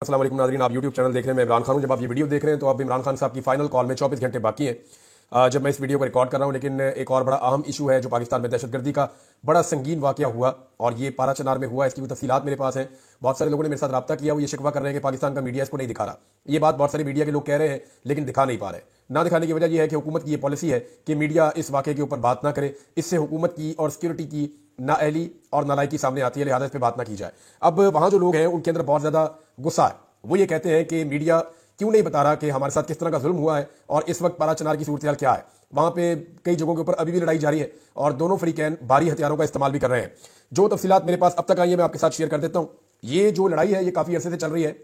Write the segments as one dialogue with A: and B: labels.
A: अस्सलाम वालेकुम नाज़रीन, आप यूट्यूब चैनल देख रहे हैं। मैं इमरान खान हूं। जब आप ये वीडियो देख रहे हैं तो आप इमरान खान साहब की फाइनल कॉल में 24 घंटे बाकी हैं जब मैं इस वीडियो को रिकॉर्ड कर रहा हूं। लेकिन एक और बड़ा अहम इशू है जो पाकिस्तान में दहशतगर्दी का बड़ा संगीन वाकया हुआ और ये पारा चनार में हुआ। इसकी भी तफसीलात मेरे पास हैं। बहुत सारे लोगों ने मेरे साथ रब्ता किया, वो ये शिकवा कर रहे हैं कि पाकिस्तान का मीडिया इसको नहीं दिखा रहा। ये बात बहुत सारे मीडिया के लोग कह रहे हैं लेकिन दिखा नहीं पा रहे। ना दिखाने की वजह यह है कि हुकूमत की ये पॉलिसी है कि मीडिया इस वाकये के ऊपर बात ना करे। इससे हुकूमत की और सिक्योरिटी की नाअहली और नालायकी सामने आती है, लिहाजा इस पर बात ना की जाए। अब वहां जो लोग हैं उनके अंदर बहुत ज्यादा गुस्सा है। वो ये कहते हैं कि मीडिया क्यों नहीं बता रहा कि हमारे साथ किस तरह का जुल्म हुआ है और इस वक्त पारा चनार की सूरत क्या है। वहां पे कई जगहों के ऊपर अभी भी लड़ाई जारी है और दोनों फरीकैन भारी हथियारों का इस्तेमाल भी कर रहे हैं। जो तफसीलात मेरे पास अब तक आई है मैं आपके साथ शेयर कर देता हूं। ये जो लड़ाई है ये काफी अरसे से चल रही है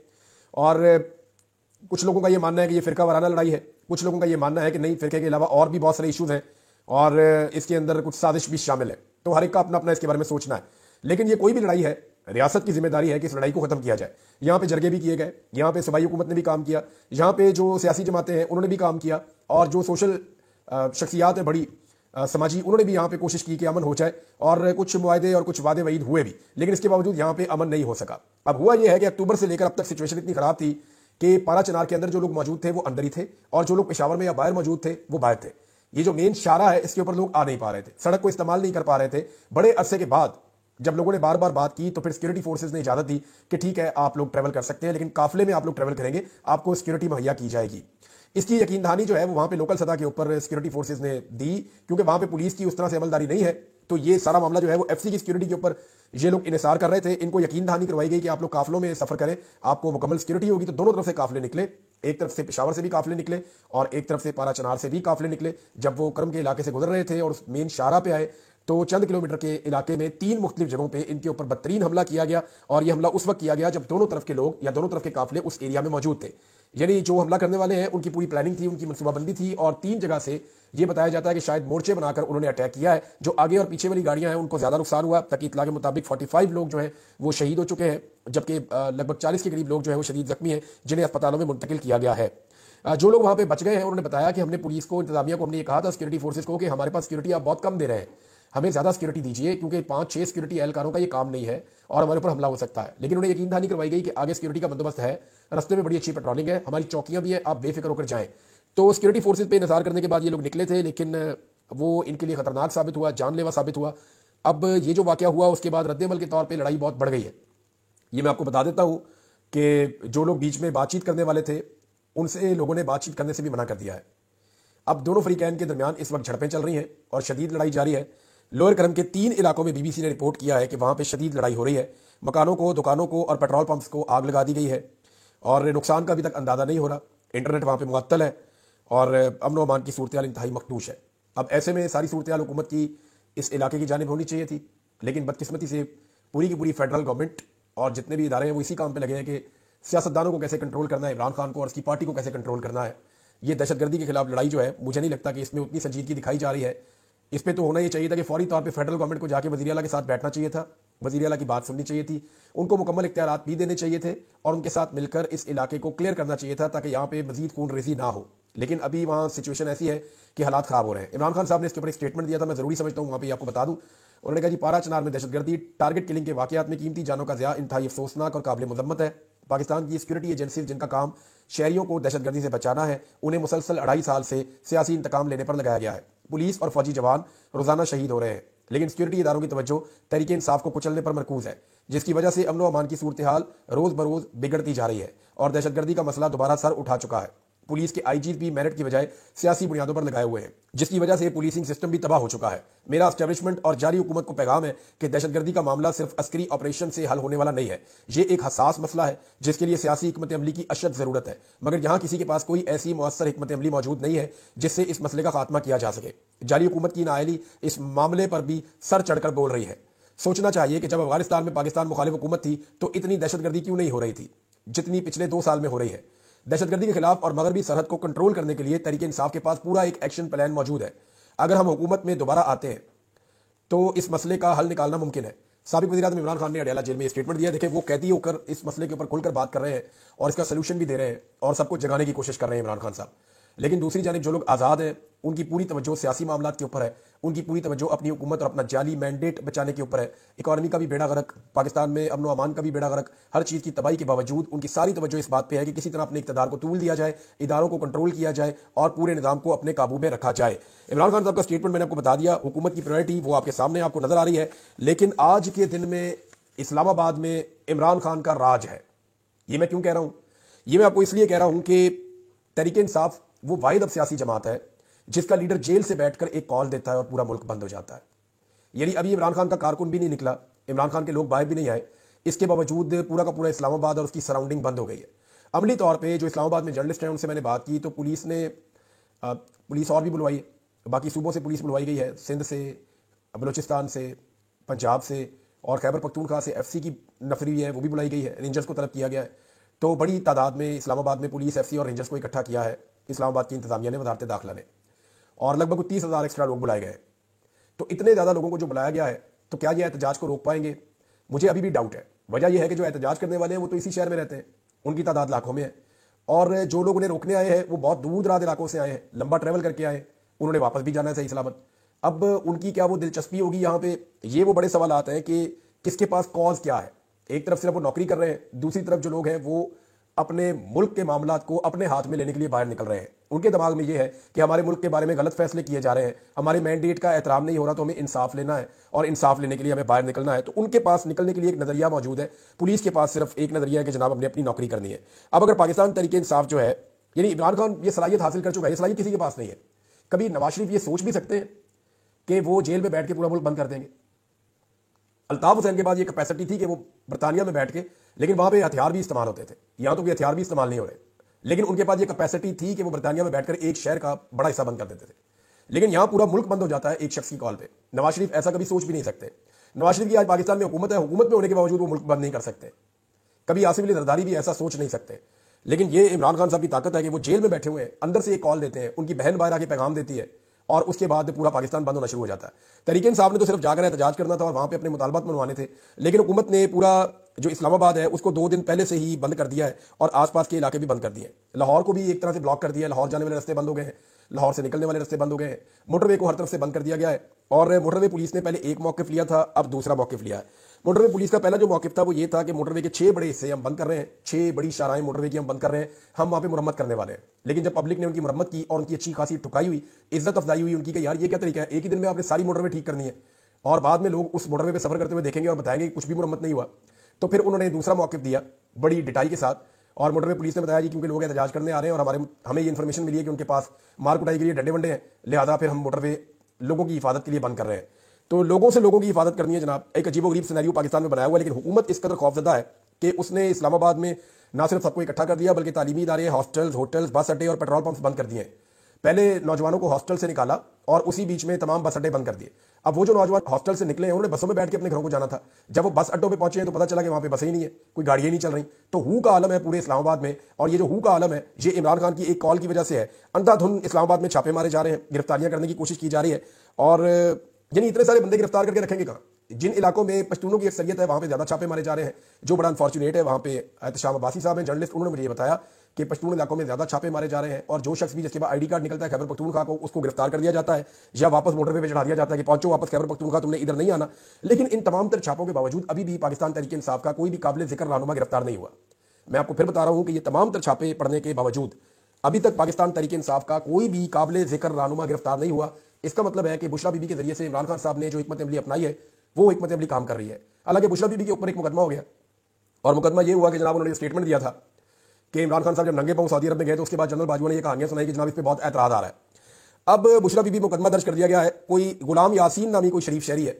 A: और कुछ लोगों का ये मानना है कि ये फिरका वाराना लड़ाई है, कुछ लोगों का ये मानना है कि नहीं, फिरके के अलावा और भी बहुत सारे इशूज हैं और इसके अंदर कुछ साजिश भी शामिल है। तो हर एक का अपना अपना इसके बारे में सोचना है। लेकिन ये कोई भी लड़ाई है, रियासत की जिम्मेदारी है कि इस लड़ाई को खत्म किया जाए। यहां पे जरगे भी किए गए, यहां पे सूबाई हुकूमत ने भी काम किया, यहां पे जो सियासी जमातें हैं उन्होंने भी काम किया और जो सोशल शख्सियात है बड़ी समाजी, उन्होंने भी यहां पे कोशिश की कि अमन हो जाए और कुछ मुआहदे और कुछ वादे वईद हुए भी, लेकिन इसके बावजूद यहां पे अमन नहीं हो सका। अब हुआ यह है कि अक्टूबर से लेकर अब तक सिचुएशन इतनी खराब थी कि पारा चनार के अंदर जो लोग मौजूद थे वो अंदर ही थे और जो लोग पेशावर में या बाहर मौजूद थे वो बाहर थे। ये जो मेन शारा है इसके ऊपर लोग आ नहीं पा रहे थे, सड़क को इस्तेमाल नहीं कर पा रहे थे। बड़े अरसे के बाद जब लोगों ने बार बार बात की तो फिर सिक्योरिटी फोर्सेज ने इजाजत दी कि ठीक है आप लोग ट्रेवल कर सकते हैं, लेकिन काफिले में आप लोग ट्रेवल करेंगे, आपको सिक्योरिटी मुहैया की जाएगी। इसकी यकीन दहानी जो है वो वहां पे लोकल सतह के ऊपर सिक्योरिटी फोर्सेज ने दी, क्योंकि वहां पे पुलिस की उस तरह से अमलदारी नहीं है। तो ये सारा मामला जो है वो एफसी की सिक्योरिटी के ऊपर ये लोग इन्हिसार कर रहे थे। इनको यकीन दहानी करवाई गई कि आप लोग काफिलों में सफर करें, आपको मुकम्मल सिक्योरिटी होगी। तो दोनों तरफ से काफिले निकले, एक तरफ से पेशावर से भी काफिले निकले और एक तरफ से पारा चनार से भी काफिले निकले। जब वो करम के इलाके से गुजर रहे थे और उस मेन शाहरा पे आए तो चंद किलोमीटर के इलाके में 3 मुख्तलिफ जगहों पे इनके ऊपर बदतरीन हमला किया गया और यह हमला उस वक्त किया गया जब दोनों तरफ के लोग या दोनों तरफ के काफिले उस एरिया में मौजूद थे। यानी जो हमला करने वाले हैं उनकी पूरी प्लानिंग थी, उनकी मनसूबाबंदी थी और 3 जगह से यह बताया जाता है कि शायद मोर्चे बनाकर उन्होंने अटैक किया है। जो आगे और पीछे वाली गाड़ियां हैं उनको ज्यादा नुकसान हुआ। तक इतला के मुताबिक 45 लोग जो है वो शहीद हो चुके हैं, जबकि लगभग 40 के करीब लोग जो है वो शदीद जख्मी हैं, जिन्हें अस्पतालों में मुंतकिल किया गया है। जो लोग वहां पे बच गए हैं उन्होंने बताया कि हमने पुलिस को, इंतजामिया को हमने ये कहा था, सिक्योरिटी फोर्सेज को, कि हमारे पास सिक्योरिटी आप बहुत कम दे रहे हैं, हमें ज्यादा सिक्योरिटी दीजिए क्योंकि 5-6 सिक्योरिटी एहलकारों का ये काम नहीं है और हमारे ऊपर हमला हो सकता है। लेकिन उन्हें यकीन दहानी करवाई गई कि आगे सिक्योरिटी का बंदोबस्त है, रास्ते में बड़ी अच्छी पेट्रोलिंग है, हमारी चौकियां भी है, आप बेफिक्र होकर जाएं। तो सिक्योरिटी फोर्सेज पे इंतजार करने के बाद ये लोग निकले थे, लेकिन वो इनके लिए खतरनाक साबित हुआ, जानलेवा साबित हुआ। अब ये जो वाकया हुआ उसके बाद रद्देमल के तौर पर लड़ाई बहुत बढ़ गई है। ये मैं आपको बता देता हूं कि जो लोग बीच में बातचीत करने वाले थे उनसे लोगों ने बातचीत करने से भी मना कर दिया है। अब दोनों फरीकैन के दरमियान इस वक्त झड़पें चल रही हैं और शदीद लड़ाई जारी है। लोअर करम के 3 इलाकों में बीबीसी ने रिपोर्ट किया है कि वहां पे शदीद लड़ाई हो रही है। मकानों को, दुकानों को और पेट्रोल पंप्स को आग लगा दी गई है और नुकसान का अभी तक अंदाजा नहीं हो रहा। इंटरनेट वहां पे मुअत्तल है और अमन अमान की सूरत इंतहाई मखदूश है। अब ऐसे में सारी सूरत हुकूमत की इस इलाके की जानिब होनी चाहिए थी, लेकिन बदकिस्मती से पूरी की पूरी फेडरल गवर्नमेंट और जितने भी इदारे हैं वो इसी काम पे लगे हैं कि सियासतदानों को कैसे कंट्रोल करना है, इमरान खान को और उसकी पार्टी को कैसे कंट्रोल करना है। ये दहशतगर्दी के खिलाफ लड़ाई जो है मुझे नहीं लगता कि इसमें उतनी संजीदगी दिखाई जा रही है। इस पे तो होना ही चाहिए था कि फौरी तौर पे फेडरल गवर्नमेंट को जाके वज़ीर आला के साथ बैठना चाहिए था, वज़ीर आला की बात सुननी चाहिए थी, उनको मुकम्मल इख्तियारात भी देने चाहिए थे और उनके साथ मिलकर इस इलाके को क्लियर करना चाहिए था ताकि यहाँ पे मजीद खून रेजी ना हो। लेकिन अभी वहाँ सिचुएशन ऐसी है कि हालात खराब हो रहे हैं। इमरान खान साहब ने इसके ऊपर एक स्टेटमेंट दिया था, मैं जरूरी समझता हूँ वहाँ पे आपको बता दूँ। उन्होंने कहा जी पारा चनार में दहशतगर्दी, टारगेट किलिंग के वाकयात में कीमती जानों का ज़िया इंतहाई अफसोसनाक और काबिल मुज़म्मत है। पाकिस्तान की सिक्योरिटी एजेंसी जिनका काम शहरियों को दहशतगर्दी से बचाना है, उन्हें मुसलसल 2.5 साल से सियासी इंतकाम लेने पर लगाया गया है। पुलिस और फौजी जवान रोजाना शहीद हो रहे हैं, लेकिन सिक्योरिटी इदारों की तवज्जो तहरीक इंसाफ को कुचलने पर मरकूज है, जिसकी वजह से अमन व अमान की सूरत हाल रोज बरोज बिगड़ती जा रही है और दहशतगर्दी का मसला दोबारा सर उठा चुका है। पुलिस के आईजीपी मेरिट की बजाय सियासी बुनियादों पर लगाए हुए हैं, जिसकी वजह से पुलिसिंग सिस्टम भी तबाह हो चुका है। मेरा एस्टेब्लिशमेंट और जारी हुकूमत को पैगाम है कि दहशतगर्दी का मामला सिर्फ अस्करी ऑपरेशन से हल होने वाला नहीं है। ये एक हसास मसला है जिसके लिए सियासी हिकमत अमली की अशद जरूरत है, मगर यहाँ किसी के पास कोई ऐसी मुअस्सर हिकमत अमली मौजूद नहीं है जिससे इस मसले का खात्मा किया जा सके। जारी हुकूमत की नाअहली इस मामले पर भी सर चढ़कर बोल रही है। सोचना चाहिए कि जब अफगानिस्तान में पाकिस्तान मुखालिफ हुकूमत थी तो इतनी दहशतगर्दी क्यों नहीं हो रही थी जितनी पिछले 2 साल में हो रही है। दहशतगर्दी के खिलाफ और मगरबी सरहद को कंट्रोल करने के लिए तहरीक इंसाफ के पास पूरा एक एक्शन प्लान मौजूद है। अगर हम हुकूमत में दोबारा आते हैं तो इस मसले का हल निकालना मुमकिन है। साबिक वज़ीर-ए-आज़म इमरान खान ने अडयाला जेल में स्टेटमेंट दिया। देखिए वो कैदी होकर इस मसले के ऊपर खुलकर बात कर रहे हैं और इसका सोल्यूशन भी दे रहे हैं और सबको जगाने की कोशिश कर रहे हैं इमरान खान साहब। लेकिन दूसरी जानिब जो लोग आज़ाद हैं उनकी पूरी तवज्जो सियासी मामलात के ऊपर है, उनकी पूरी तवज्जो अपनी हुकूमत और अपना जाली मैंडेट बचाने के ऊपर है। इकॉनमी का भी बेड़ा गर्क, पाकिस्तान में अमन व अमान का भी बेड़ा गर्क, हर चीज़ की तबाही के बावजूद उनकी सारी तवज्जो इस बात पर है कि किसी तरह अपने इक़्तिदार को तूल दिया जाए, इदारों को कंट्रोल किया जाए और पूरे निज़ाम को अपने काबू में रखा जाए। इमरान खान साहब का स्टेटमेंट मैंने आपको बता दिया, हुकूमत की प्रायोरिटी वो आपके सामने आपको नजर आ रही है। लेकिन आज के दिन में इस्लामाबाद में इमरान खान का राज है। ये मैं क्यों कह रहा हूं? ये मैं आपको इसलिए कह रहा हूं कि तहरीक इंसाफ वो वाहिद अब सियासी जमात है जिसका लीडर जेल से बैठकर एक कॉल देता है और पूरा मुल्क बंद हो जाता है। यानी अभी इमरान खान का कारकुन भी नहीं निकला, इमरान खान के लोग बाहर भी नहीं आए, इसके बावजूद पूरा का पूरा इस्लामाबाद और उसकी सराउंडिंग बंद हो गई है। अमली तौर पर जो इस्लामाबाद में जर्नलिस्ट हैं उनसे मैंने बात की तो पुलिस और भी बुलवाई है, बाकी सूबों से पुलिस बुलवाई गई है, सिंध से, बलूचिस्तान से, पंजाब से और खैबर पख्तूनख्वा से एफसी की नफरी है वो भी बुलाई गई है, रेंजर्स को तलब किया गया है। तो बड़ी तादाद में इस्लामाबाद में पुलिस, एफसी और रेंजर्स को इकट्ठा किया है इस्लामाबाद की इंतजामिया ने, वजारत दाखिला ने, और लगभग 30,000 एक्स्ट्रा लोग बुलाए गए। तो इतने ज़्यादा लोगों को जो बुलाया गया है तो क्या ये एहतजाज को रोक पाएंगे? मुझे अभी भी डाउट है। वजह यह है कि जो एहतजाज करने वाले हैं वो तो इसी शहर में रहते हैं, उनकी तादाद लाखों में है, और जो लोग उन्हें रोकने आए हैं वो बहुत दूर दराज इलाकों से आए हैं, लंबा ट्रैवल करके आए, उन्होंने वापस भी जाना है सही सलामत। अब उनकी क्या वो दिलचस्पी होगी यहाँ पे? ये वो बड़े सवाल आते हैं कि किसके पास कॉज क्या है। एक तरफ सिर्फ वो नौकरी कर रहे हैं, दूसरी तरफ जो लोग हैं वो अपने मुल्क के मामलात को अपने हाथ में लेने के लिए बाहर निकल रहे हैं। उनके दिमाग में ये है कि हमारे मुल्क के बारे में गलत फैसले किए जा रहे हैं, हमारे मैंडेट का एहतराम नहीं हो रहा, तो हमें इंसाफ लेना है और इंसाफ लेने के लिए हमें बाहर निकलना है। तो उनके पास निकलने के लिए एक नजरिया मौजूद है, पुलिस के पास सिर्फ एक नजरिया है कि जनाब हमने अपनी नौकरी करनी है। अब अगर पाकिस्तान तरीके इंसाफ जो है, यानी इमरान खान ये सलाहियत हासिल कर चुका है, ये सलाहियत किसी के पास नहीं है। कभी नवाज शरीफ ये सोच भी सकते हैं कि वो जेल में बैठ के पूरा मुल्क बंद कर देंगे? अल्ताफ हुसैन के पास ये कैपेसिटी थी कि वो बरतानिया में बैठ के, लेकिन वहां पे हथियार भी इस्तेमाल होते थे, यहां तो कोई हथियार भी इस्तेमाल नहीं हो रहे, लेकिन उनके पास ये कैपेसिटी थी कि वो बरतानिया में बैठकर एक शहर का बड़ा हिस्सा बंद कर देते थे। लेकिन यहां पूरा मुल्क बंद हो जाता है एक शख्स की कॉल पे। नवाज शरीफ ऐसा कभी सोच भी नहीं सकते। नवाज शरीफ की आज पाकिस्तान में हुकूमत है, हुकूमत में होने के बावजूद वो मुल्क बंद नहीं कर सकते। कभी आसिफ अली जरदारी भी ऐसा सोच नहीं सकते। लेकिन ये इमरान खान साहब की ताकत है कि वो जेल में बैठे हुए हैं, अंदर से एक कॉल देते हैं, उनकी बहन बाहर आके पैगाम देती है और उसके बाद पूरा पाकिस्तान बंद होना शुरू हो जाता है। तरीके इंसाफ ने तो सिर्फ जाकर एहतजाज करना था और वहां पे अपने मुतालबात मनवाने थे, लेकिन हुकूमत ने पूरा जो इस्लामाबाद है उसको 2 दिन पहले से ही बंद कर दिया है और आसपास के इलाके भी बंद कर दिए। लाहौर को भी एक तरह से ब्लॉक कर दिया है, लाहौर जाने वाले रास्ते बंद हो गए हैं, लाहौर से निकलने वाले रास्ते बंद हो गए हैं, मोटरवे को हर तरफ से बंद कर दिया गया है। और मोटरवे पुलिस ने पहले एक मौक़िफ़ लिया था, अब दूसरा मौक़िफ़ लिया है। मोटरवे पुलिस का पहला जो मौक़िफ़ था वो ये था कि मोटरवे के 6 बड़े हिस्से हम बंद कर रहे हैं, 6 बड़ी शाराएं मोटरवे की हम बंद कर रहे हैं, हम वहां पे मुरम्मत करने वाले हैं। लेकिन जब पब्लिक ने उनकी मुरम्मत की और उनकी अच्छी खासी ठुकाई हुई, इज्जत अफजाई हुई उनकी कि यार ये क्या तरीका है, एक ही दिन में आपने सारी मोटरवे ठीक करनी है, और बाद में लोग उस मोटरवे पे सफर करते हुए देखेंगे और बताएंगे कि कुछ भी मुरम्मत नहीं हुआ। तो फिर उन्होंने दूसरा मौक़िफ़ दिया बड़ी डिटाई के साथ, और मोटरवे पुलिस ने बताया जी क्योंकि लोग एहतजाज करने आ रहे हैं और हमें ये इन्फॉर्मेशन मिली है कि उनके पास मार कुटाई के लिए डंडे वंडे हैं, लिहाजा फिर हम मोटरवे लोगों की हिफाजत के लिए बंद कर रहे हैं। तो लोगों से लोगों की हिफाजत करनी है जनाब। एक अजीबोगरीब सिनेरियो पाकिस्तान में बनाया हुआ है, लेकिन हुकूमत इस कदर खौफजदा है कि उसने इस्लामाबाद में ना सिर्फ सबको इकट्ठा कर दिया बल्कि तालीमी इदारे, हॉस्टल्स, होटल्स, बस अड्डे और पेट्रोल पंप्स बंद कर दिए। पहले नौजवानों को हॉस्टल से निकाला और उसी बीच में तमाम बस अड्डे बंद कर दिए। अब वो जो नौजवान हॉस्टल से निकले हैं उन्होंने बसों में बैठ के अपने घरों को जाना था, जब वो बस अड्डों पे पहुंचे हैं तो पता चला कि वहां पे बसें ही नहीं है, कोई गाड़ियां नहीं चल रही। तो हू का आलम है पूरे इस्लामाबाद में, और ये जो हू का आलम है ये इमरान खान की एक कॉल की वजह से है। अंधाधुंध इस्लामाबाद में छापे मारे जा रहे हैं, गिरफ्तारियां करने की कोशिश की जा रही है, और यानी इतने सारे बंदे गिरफ्तार करके रखेंगे कहाँ? जिन इलाकों में पश्तूनों की अक्सरियत है वहां पे ज्यादा छापे मारे जा रहे हैं, जो बड़ा अनफॉर्चुनेट है। वहां पे एहतशाम अब्बासी साहब हैं जर्नलिस्ट, उन्होंने मुझे ये बताया कि पश्तून इलाकों में ज्यादा छापे मारे जा रहे हैं, और जो शख्स भी जिसके बाद आईडी कार्ड निकलता है खैबर पख्तूनख्वा को, उसको गिरफ्तार कर दिया जाता है या वापस मोटरवे पे चढ़ा दिया जाता है कि पहुंचो वापस खैबर पख्तूनख्वा, तुमने इधर नहीं आना। लेकिन इन तमाम तर छापों के बावजूद अभी भी पाकिस्तान तहरीक इंसाफ का कोई भी काबिल जिक्र रहनुमा गिरफ्तार नहीं हुआ। मैं आपको फिर बता रहा हूं कि ये तमाम तर छापे पड़ने के बावजूद अभी तक पाकिस्तान तहरीक इंसाफ का कोई भी काबिल जिक्र रहनुमा गिरफ्तार नहीं हुआ। इसका मतलब है कि बुशरा बीबी के जरिए से इमरान खान साहब ने जो हिकमत अमली अपनाई है वो हिकमत अमली काम कर रही है। हालांकि बुशरा बीबी के ऊपर एक मुकदमा हो गया, और मुकदमा ये हुआ कि जनाब उन्होंने स्टेटमेंट दिया था कि इमरान खान साहब जब नंगे पांव सऊदी अरब में गए तो उसके बाद जनरल बाजवा ने ये कहानियां सुनाई कि जनाब इस पर बहुत एतराज आ रहा है। अब बुशरा बीबी मुकदमा दर्ज कर दिया गया है। कोई गुलाम यासीन नामी कोई शरीफ शहरी है,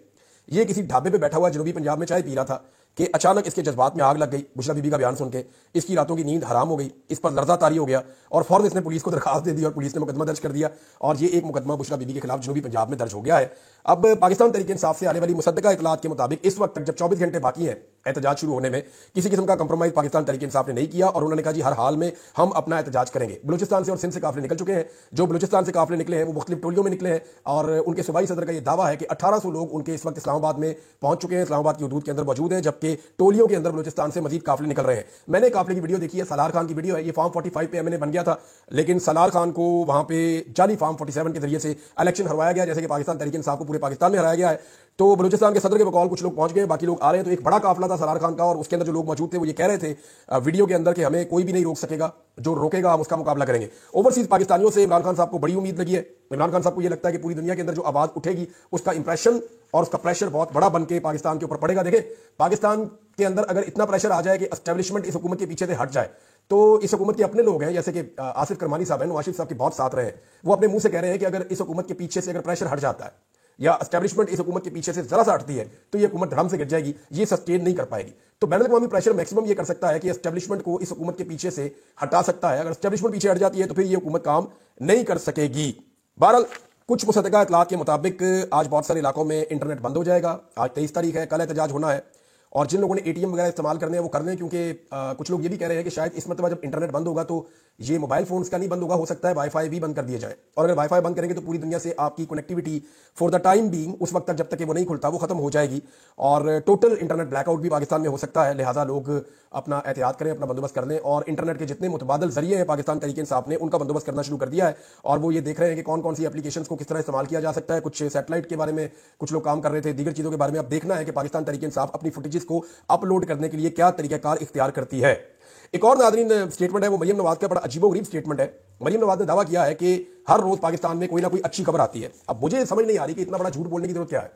A: ये किसी ढाबे पे बैठा हुआ जनूबी पंजाब में चाय पी रहा था कि अचानक इसके जज्बात में आग लग गई। बुशरा बीबी का बयान सुन के इसकी रातों की नींद हराम हो गई, इस पर लर्जा तारी हो गया और फौरन इसने पुलिस को दरखास्त दे दी और पुलिस ने मुकदमा दर्ज कर दिया, और ये एक मुकदमा बुशरा बीबी के खिलाफ जनूबी पंजाब में दर्ज हो गया है। अब पाकिस्तान तहरीक इंसाफ से आने वाली मुसद्दका इतलात के मुताबिक इस वक्त तक जब 24 घंटे बाकी हैं एहतजाज शुरू होने में, किसी किस्म का कंप्रोमाइज पाकिस्तान तहरीक इंसाफ ने नहीं किया, और उन्होंने कहा जी हर हाल में हम अपना एहतजाज करेंगे। बलूचिस्तान से और सिंध से काफिले निकल चुके हैं। जो बलूचिस्तान से काफिले निकले हैं वो मुख्तलिफ टोलियों में निकले हैं, और उनके सूबाई सदर का यह दावा है कि 1800 लोग उनके इस वक्त इस्लामाबाद में पहुंच चुके हैं, इस्लामाबाद की हदूद के अंदर मौजूद हैं, जबकि के टोलियों के अंदर बलूचिस्तान से मजीद काफिले निकल रहे हैं। मैंने काफिले की वीडियो देखी है, सलार खान की वीडियो है, ये फॉर्म 45 पे एमएनए बन गया था, लेकिन सलार खान को वहां पे जाली फॉर्म 47 के जरिए से इलेक्शन हरवाया गया, जैसे कि पाकिस्तान तहरीक इंसाफ को पूरे पाकिस्तान में हराया गया है। तो बलूचिस्तान के सदर के बकौल कुछ लोग पहुंच गए, बाकी लोग आ रहे हैं। तो एक बड़ा काफिला था सलार खान का, और उसके अंदर जो लोग मौजूद थे वो ये कह रहे थे वीडियो के अंदर कि हमें कोई भी नहीं रोक सकेगा, जो रोकेगा हम उसका मुकाबला करेंगे। ओवरसीज पाकिस्तानियों से इमरान खान साहब को बड़ी उम्मीद लगी है। इमरान खान साहब को यह लगता है कि पूरी दुनिया के अंदर जो आवाज उठेगी उसका इंप्रेशन और उसका प्रेशर बहुत बड़ा बन के पाकिस्तान के ऊपर पड़ेगा। देखें, पाकिस्तान के अंदर अगर इतना प्रेशर आ जाए कि एस्टेब्लिशमेंट इस हुकूमत के पीछे से हट जाए, तो इस हुकूमत के अपने लोग हैं, जैसे कि आसिफ करमानी साहब हैं, नवाज साहब के बहुत साथ रहे हैं, वो अपने मुंह से कह रहे हैं कि अगर इस हुकूमत के पीछे से अगर प्रेशर हट जाता है या एस्टेब्लिशमेंट इस हुकूमत के पीछे से जरा सा हटती है तो ये हुकूमत धड़म से गिर जाएगी, ये सस्टेन नहीं कर पाएगी। तो बैनुल अक़वामी प्रेशर मैक्सिमम ये कर सकता है कि एस्टेब्लिशमेंट को इस हुकूमत के पीछे से हटा सकता है। अगर एस्टेब्लिशमेंट पीछे हट जाती है तो फिर ये हुकूमत काम नहीं कर सकेगी। बहरहाल कुछ मुसद्दक़ा इत्तलात के मुताबिक आज बहुत सारे इलाकों में इंटरनेट बंद हो जाएगा। आज 23 तारीख है, कल एहतजाज होना है, और जिन लोगों ने एटीएम वगैरह इस्तेमाल करने हैं वो कर लें, क्योंकि कुछ लोग ये भी कह रहे हैं कि शायद इस मतलब जब इंटरनेट बंद होगा तो ये मोबाइल फोन्स का नहीं बंद होगा, हो सकता है वाईफाई भी बंद कर दिए जाए। और अगर वाईफाई बंद करेंगे तो पूरी दुनिया से आपकी connectivity for the time being उस वक्त तक जब तक कि वो नहीं खुलता वो खत्म हो जाएगी, और टोटल इंटरनेट ब्लैकआउट भी पाकिस्तान में हो सकता है। लिहाजा लोग अपना एहतियात करें, अपना बंदोबस्त कर लें, और इंटरनेट के जितने मुतबादल जरिए हैं पाकिस्तान तहरीक इंसाफ ने उनका बंदोबस्त करना शुरू कर दिया है। और वो ये देख रहे हैं कि कौन कौन सी एप्लीकेशन को किस तरह इस्तेमाल किया जा सकता है। कुछ सैटेलाइट के बारे में कुछ लोग काम कर रहे थे, दीगर चीजों के बारे में अब देखना है कि पाकिस्तान तहरीक इंसाफ अपनी फुटेजेस को अपलोड करने के लिए क्या तरीकाकार इख्तियार करती है। एक और नाज़रीन स्टेटमेंट है, वो मरियम नवाज का बड़ा अजीबोगरीब स्टेटमेंट है। मरियम नवाज ने दावा किया है कि हर रोज पाकिस्तान में कोई ना कोई अच्छी खबर आती है। अब मुझे समझ नहीं आ रही कि इतना बड़ा झूठ बोलने की जरूरत क्या है।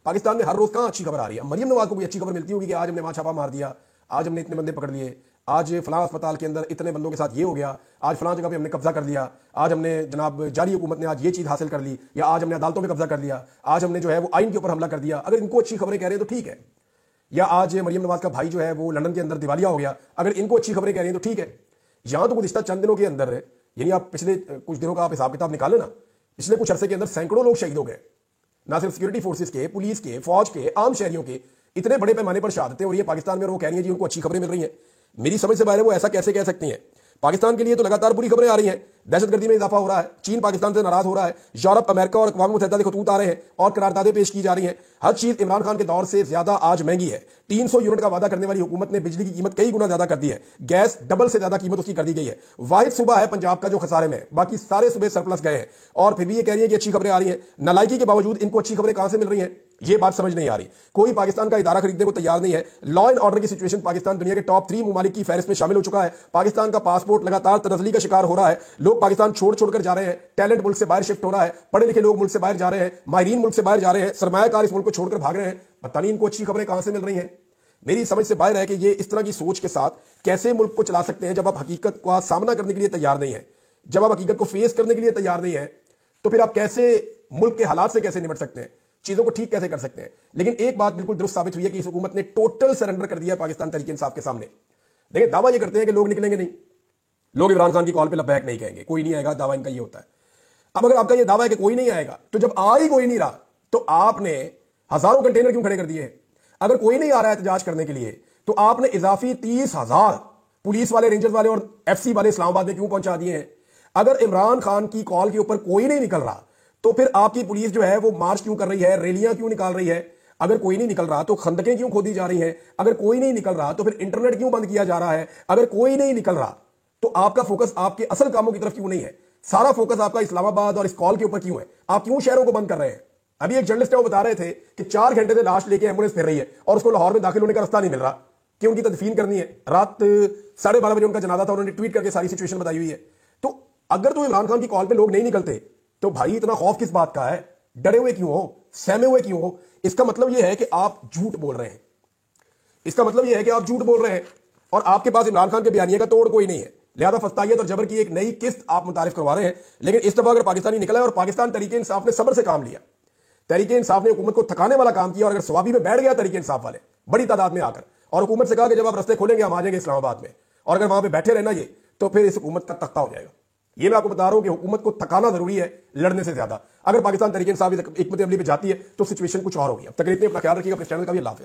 A: पाकिस्तान में हर रोज कहां अच्छी खबर आ रही है? मरियम नवाज को कोई अच्छी खबर मिलती होगी कि आज हमने वहां छापा मार दिया, आज हमने इतने बंदे पकड़ लिए, आज फलां अस्पताल के अंदर इतने बंदों के साथ ये हो गया, आज फलां जगह पे हमने कब्जा कर लिया, आज हमने जनाब जारी हुकूमत ने आज ये चीज हासिल कर ली, या आज हमने अदालतों में कब्जा कर लिया, आज हमने जो है वो आइन के ऊपर हमला कर दिया। अगर इनको अच्छी खबरें कह रहे हैं तो ठीक है, या आज मरियम नवाज का भाई जो है वो लंदन के अंदर दिवालिया हो गया, अगर इनको अच्छी खबरें कह रहे हैं तो ठीक है। यहां तो गुज़िश्ता चंद दिनों के अंदर, यानी आप पिछले कुछ दिनों का आप हिसाब किताब निकालें ना, पिछले कुछ अरसे के अंदर सैकड़ों लोग शहीद हो गए, ना सिर्फ सिक्योरिटी फोर्सेस के, पुलिस के, फौज के, आम शहरियों के, इतने बड़े पैमाने पर शहादतें। और ये पाकिस्तान में वो कह रही है जी उनको अच्छी खबरें मिल रही हैं। मेरी समझ से बाहर है, वो ऐसा कैसे कह सकती हैं? पाकिस्तान के लिए तो लगातार बुरी खबरें आ रही हैं, दहशतगर्दी में इजाफा हो रहा है, चीन पाकिस्तान से नाराज हो रहा है, यूरोप, अमेरिका और अक़वाम मुत्तहिदा के खतूत आ रहे हैं और करारदादें पेश की जा रही हैं। हर चीज इमरान खान के दौर से ज्यादा आज महंगी है। 300 यूनिट का वादा करने वाली हुकूमत ने बिजली की कीमत कई गुना ज्यादा कर दी है, गैस डबल से ज्यादा कीमत उसकी कर दी गई है। वाहिद सुबह है पंजाब का जो खसारे में, बाकी सारे सुबह सरप्लस गए हैं, और फिर भी ये कह रही है कि अच्छी खबरें आ रही हैं। नालायकी के बावजूद इनको अच्छी खबरें कहां से मिल रही हैं, ये बात समझ नहीं आ रही। कोई पाकिस्तान का इदारा खरीदने को तैयार नहीं है। लॉ एंड ऑर्डर की सिचुएशन पाकिस्तान दुनिया के टॉप 3 ममालिक की फहरिस्त में शामिल हो चुका है। पाकिस्तान का पासपोर्ट लगातार तनज़ली का शिकार हो रहा है, लोग पाकिस्तान छोड़कर जा रहे हैं, टैलेंट मुल्क से बाहर शिफ्ट हो रहा है, पढ़े लिखे लोग मुल्क से बाहर जा रहे हैं, माहिरीन मुल्क से बाहर जा रहे हैं, सरमायाकार इस मुल्क को छोड़कर भाग रहे हैं। पता नहीं इनको अच्छी खबरें कहां से मिल रही हैं। मेरी समझ से बाहर है कि ये इस तरह की सोच के साथ कैसे मुल्क को चला सकते हैं जब आप हकीकत का सामना करने के लिए तैयार नहीं है, जब आप हकीकत को फेस करने के लिए तैयार नहीं है, तो फिर आप कैसे मुल्क के हालात से कैसे निपट सकते हैं, चीजों को ठीक कैसे कर सकते हैं। लेकिन एक बात बिल्कुल दुरुस्त साबित हुई है कि इस हुकूमत ने टोटल सरेंडर कर दिया पाकिस्तान तहरीक इंसाफ के सामने। देखिए, दावा ये करते हैं कि लोग निकलेंगे नहीं, लोग इमरान खान की कॉल पे लब्बैक नहीं कहेंगे, कोई नहीं आएगा, दावा इनका ये होता है। अब अगर आपका ये दावा है कि कोई नहीं आएगा, तो जब आ ही कोई नहीं रहा तो आपने हजारों कंटेनर क्यों खड़े कर दिए? अगर कोई नहीं आ रहा है एहतजाज करने के लिए तो आपने इजाफी 30,000 पुलिस वाले, रेंजर्स वाले और एफसी वाले इस्लामाबाद में क्यों पहुंचा दिए हैं? अगर इमरान खान की कॉल के ऊपर कोई नहीं निकल रहा तो फिर आपकी पुलिस जो है वो मार्च क्यों कर रही है, रैलियां क्यों निकाल रही है? अगर कोई नहीं निकल रहा तो खंदकें क्यों खोदी जा रही हैं? अगर कोई नहीं निकल रहा तो फिर इंटरनेट क्यों बंद किया जा रहा है? अगर कोई नहीं निकल रहा तो आपका फोकस आपके असल कामों की तरफ क्यों नहीं है? सारा फोकस आपका इस्लामाबाद और इस कॉल के ऊपर क्यों है? आप क्यों शहरों को बंद कर रहे हैं? अभी एक जर्नलिस्ट है, वो बता रहे थे कि 4 घंटे से लाश लेके एम्बुलेंस फिर रही है और उसको लाहौर में दाखिल होने का रास्ता नहीं मिल रहा कि उनकी तदफीन करनी है। रात 12:30 बजे उनका जनाजा था, उन्होंने ट्वीट करके सारी सिचुएशन बताई हुई है। तो अगर तो इमरान खान की कॉल पे लोग नहीं निकलते तो भाई इतना खौफ किस बात का है? डरे हुए क्यों हो, सहमे हुए क्यों हो? इसका मतलब यह है कि आप झूठ बोल रहे हैं। इसका मतलब यह है कि आप झूठ बोल रहे हैं और आपके पास इमरान खान के बयानिए का तोड़ कोई नहीं है। लिहाजा फस्तायत और जबर की एक नई किस्त आप मुतारिफ करवा रहे हैं। लेकिन इस दफा अगर पाकिस्तानी निकला है और पाकिस्तान तहरीक इंसाफ ने सब्र से काम लिया, तहरीक इंसाफ ने हुकूमत को थकाने वाला काम किया, और अगर स्वाबी में बैठ गया तहरीक इंसाफ वाले बड़ी तादाद में आकर और हुकूमत से कहा कि जब आप रस्ते खोलेंगे हम आ जाएंगे इस्लामाबाद में, और अगर वहां पे बैठे रहना ये, तो फिर इस हुकूमत का तख्ता हो जाएगा। ये मैं आपको बता रहा हूं कि हुकूमत को थकाना जरूरी है लड़ने से ज्यादा। अगर पाकिस्तान तहरीक इंसाफ हिकमत अमली पे जाती है तो सिचुएशन कुछ और होगी। अब तक इतने अपना ख्याल रखिएगा, अपने चैनल का भी अल्लाह हाफ़िज़।